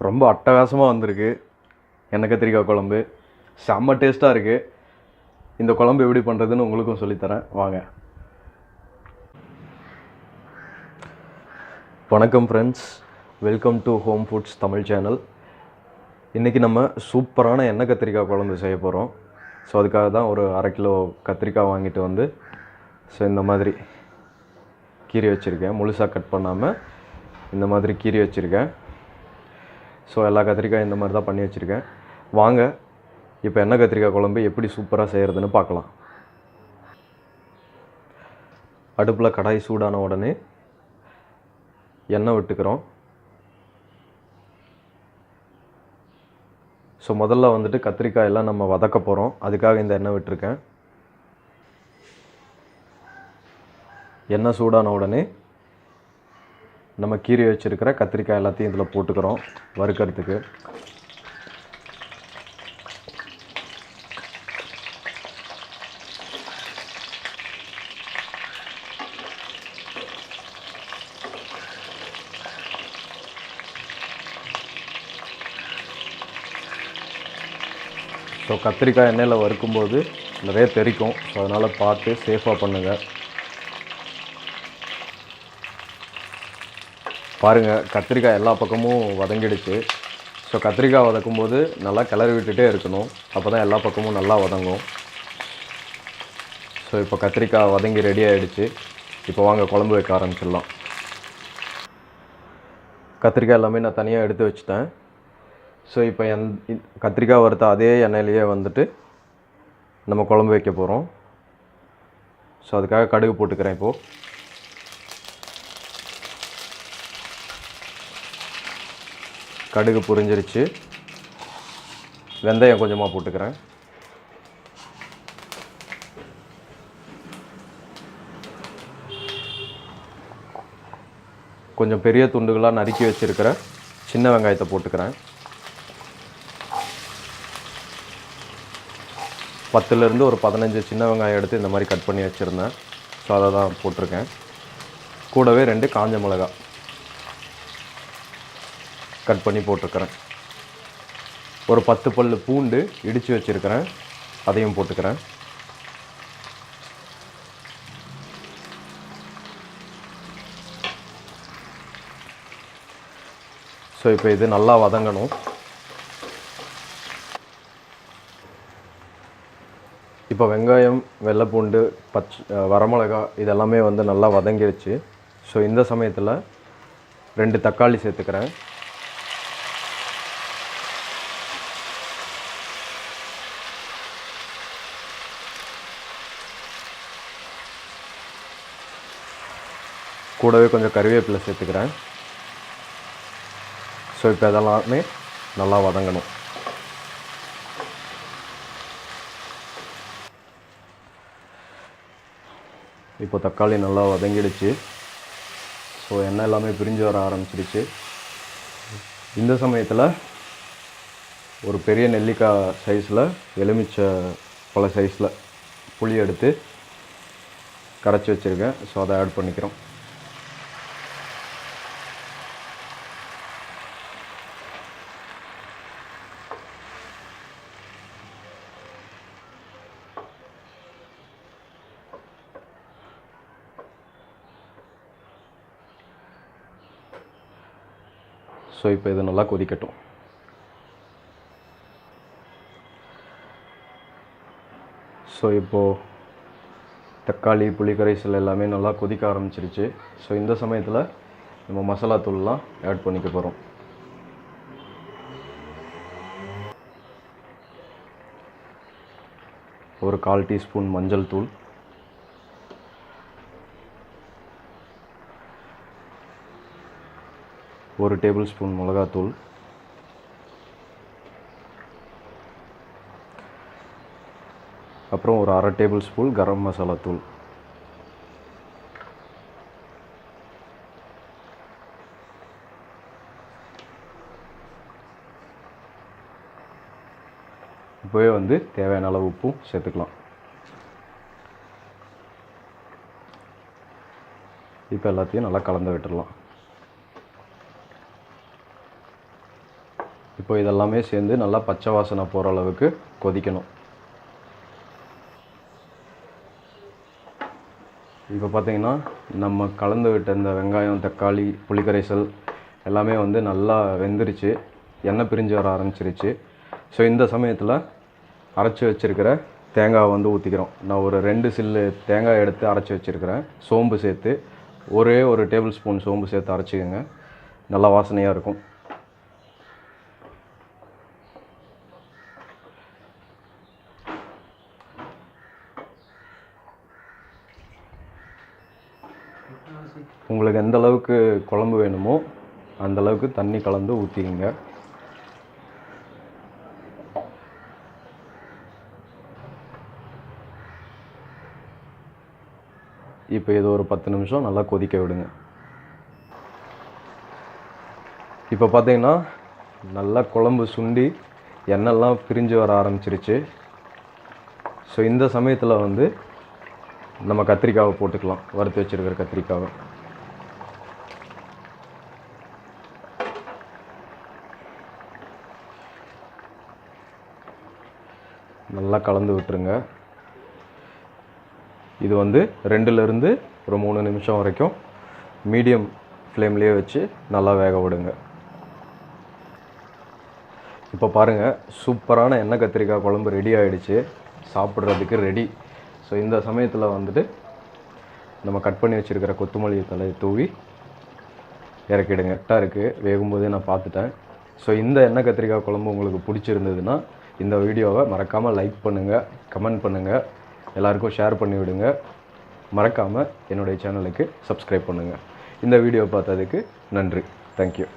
ரொம்ப அட்டகாசமாக வந்திருக்கு. எண்ணெய் கத்திரிக்காய் குழம்பு செம்ம டேஸ்ட்டாக இருக்குது. இந்த குழம்பு எப்படி பண்ணுறதுன்னு உங்களுக்கும் சொல்லித்தரேன் வாங்க. வணக்கம் friends, welcome to home foods Tamil channel. இன்றைக்கி நம்ம சூப்பரான எண்ணெய் கத்திரிக்காய் குழம்பு செய்ய போகிறோம். ஸோ அதுக்காக தான் ஒரு 1/2 கிலோ கத்திரிக்காய் வாங்கிட்டு வந்து இந்த மாதிரி கீரி வச்சுருக்கேன். முழுசாக கட் பண்ணாமல் இந்த மாதிரி கீரி வச்சுருக்கேன். ஸோ எல்லா கத்திரிக்காய் இந்த மாதிரி தான் பண்ணி வச்சுருக்கேன். வாங்க இப்போ எண்ணெய் கத்திரிக்காய் குழம்பு எப்படி சூப்பராக செய்கிறதுன்னு பார்க்கலாம். அடுப்பில் கடாய் சூடான உடனே எண்ணெய் விட்டுக்கிறோம். ஸோ முதல்ல வந்துட்டு கத்திரிக்காயெல்லாம் நம்ம வதக்க போகிறோம். அதுக்காக இந்த எண்ணெய் விட்டுருக்கேன். எண்ணெய் சூடான உடனே நம்ம கீரி வச்சுருக்கிற கத்திரிக்காய் எல்லாத்தையும் இதில் போட்டுக்கிறோம் வறுக்கிறதுக்கு. ஸோ கத்திரிக்காய் எண்ணெயில் வறுக்கும்போது நிறைய தெறிக்கும். ஸோ அதனால் பார்த்து சேஃபாக பண்ணுங்கள். பாருங்கள், கத்திரிக்காய் எல்லா பக்கமும் வதங்கிடுச்சு. ஸோ கத்திரிக்காய் வதக்கும்போது நல்லா கிளறி விட்டுட்டே இருக்கணும். அப்போ தான் எல்லா பக்கமும் நல்லா வதங்கும். ஸோ இப்போ கத்திரிக்காய் வதங்கி ரெடி ஆகிடுச்சு. இப்போ வாங்க குழம்பு வைக்க ஆரம்பிச்சிடலாம். கத்திரிக்காய் எல்லாமே நான் தனியாக எடுத்து வச்சுட்டேன். ஸோ இப்போ கத்திரிக்காய் வறுத்த அதே எண்ணெயிலேயே வந்துட்டு நம்ம குழம்பு வைக்க போகிறோம். ஸோ அதுக்காக கடுகு போட்டுக்கிறேன். இப்போது கடுகு பொரிஞ்சிருச்சு. வெந்தயம் கொஞ்சமாக போட்டுக்கிறேன். கொஞ்சம் பெரிய துண்டுகளாக நறுக்கி வச்சுருக்கிற சின்ன வெங்காயத்தை போட்டுக்கிறேன். 10லேருந்து ஒரு 15 சின்ன வெங்காயம் எடுத்து இந்த மாதிரி கட் பண்ணி வச்சுருந்தேன். ஸோ அதை தான் போட்டிருக்கேன். கூடவே 2 காஞ்ச மிளகாய் கட் பண்ணி போட்டிருக்கிறேன். ஒரு 10 பல் பூண்டு இடித்து வச்சுருக்கிறேன், அதையும் போட்டுக்கிறேன். ஸோ இப்போ இது நல்லா வதங்கணும். இப்போ வெங்காயம், வெள்ளைப்பூண்டு, வரமிளகாய் இதெல்லாமே வந்து நல்லா வதங்கிடுச்சு. ஸோ இந்த சமயத்தில் 2 தக்காளி சேர்த்துக்கிறேன். கூடவே கொஞ்சம் கறிவேப்பிலை சேர்த்துக்கிறேன். ஸோ இப்போ இதெல்லாமே நல்லா வதங்கணும். இப்போ தக்காளி நல்லா வதங்கிடுச்சு. ஸோ எண்ணெய் எல்லாமே பிரிஞ்சு வர ஆரம்பிச்சிடுச்சு. இந்த சமயத்தில் ஒரு பெரிய நெல்லிக்காய் சைஸில், எலுமிச்சை பழ சைஸில் புளி எடுத்து கரைச்சி வச்சுருக்கேன். ஸோ அதை ஆட் பண்ணிக்கிறோம். ஸோ இப்போ இது நல்லா கொதிக்கட்டும். ஸோ இப்போது தக்காளி, புளி கரைசல் எல்லாமே நல்லா கொதிக்க ஆரம்பிச்சிருச்சு. ஸோ இந்த சமயத்தில் நம்ம மசாலா தூள்லாம் ஆட் பண்ணிக்க போகிறோம். ஒரு 1/4 டீஸ்பூன் மஞ்சள் தூள், ஒரு டேபிள் ஸ்பூன் மிளகாத்தூள், அப்புறம் ஒரு 1/2 டேபிள் ஸ்பூன் கரம் மசாலா தூள். இப்போவே வந்து தேவையான அளவு உப்பும் சேர்த்துக்கலாம். இப்போ எல்லாத்தையும் நல்லா கலந்து விட்டுடலாம். இப்போ இதெல்லாமே சேர்ந்து நல்லா பச்சை வாசனை போகிற அளவுக்கு கொதிக்கணும். இப்போ பார்த்தீங்கன்னா நம்ம கலந்து விட்ட இந்த வெங்காயம், தக்காளி, புளிக்கரைசல் எல்லாமே வந்து நல்லா வெந்துருச்சு, எண்ணெய் பிரிஞ்சு வர ஆரம்பிச்சிருச்சு. ஸோ இந்த சமயத்தில் அரைச்சி வச்சுருக்கிற தேங்காய் வந்து ஊற்றிக்கிறோம். நான் ஒரு 2 சில்லு தேங்காய் எடுத்து அரைச்சி வச்சுருக்கிறேன். சோம்பு சேர்த்து ஒரே ஒரு டேபிள் ஸ்பூன் சோம்பு சேர்த்து அரைச்சிக்கோங்க, நல்லா வாசனையாக இருக்கும். உங்களுக்கு எந்த அளவுக்கு குழம்பு வேணுமோ அந்த அளவுக்கு தண்ணி கலந்து ஊற்றிக்கங்க. இப்போ இது ஒரு 10 நிமிஷம் நல்லா கொதிக்க விடுங்க. இப்போ பார்த்தீங்கன்னா நல்லா குழம்பு சுண்டி எண்ணெய்லாம் பிரிஞ்சு வர ஆரம்பிச்சிருச்சு. ஸோ இந்த சமயத்தில் வந்து நம்ம கத்திரிக்காவை போட்டுக்கலாம், வறுத்து வச்சுருக்கிற கத்திரிக்காவை. நல்லா கலந்து விட்டுருங்க. இது வந்து 2லேருந்து ஒரு 3 நிமிஷம் வரைக்கும் மீடியம் ஃப்ளேம்லேயே வச்சு நல்லா வேக விடுங்க. இப்போ பாருங்கள், சூப்பரான எண்ணெய் கத்திரிக்காய் குழம்பு ரெடி ஆகிடுச்சு, சாப்பிட்றதுக்கு ரெடி. ஸோ இந்த சமயத்தில் வந்துட்டு நம்ம கட் பண்ணி வச்சுருக்கிற கொத்தமல்லி தலையை தூவி இறக்கிடுங்க. கரெக்டாக இருக்குது, வேகும்போதே நான் பார்த்துட்டேன். ஸோ இந்த எண்ணெய் கத்திரிக்காய் குழம்பு உங்களுக்கு பிடிச்சிருந்ததுன்னா இந்த வீடியோவை மறக்காமல் லைக் பண்ணுங்கள், கமெண்ட் பண்ணுங்கள், எல்லாருக்கும் ஷேர் பண்ணி விடுங்க. மறக்காமல் என்னுடைய சேனலுக்கு சப்ஸ்கிரைப் பண்ணுங்கள். இந்த வீடியோ பார்த்ததுக்கு நன்றி. தேங்க்யூ.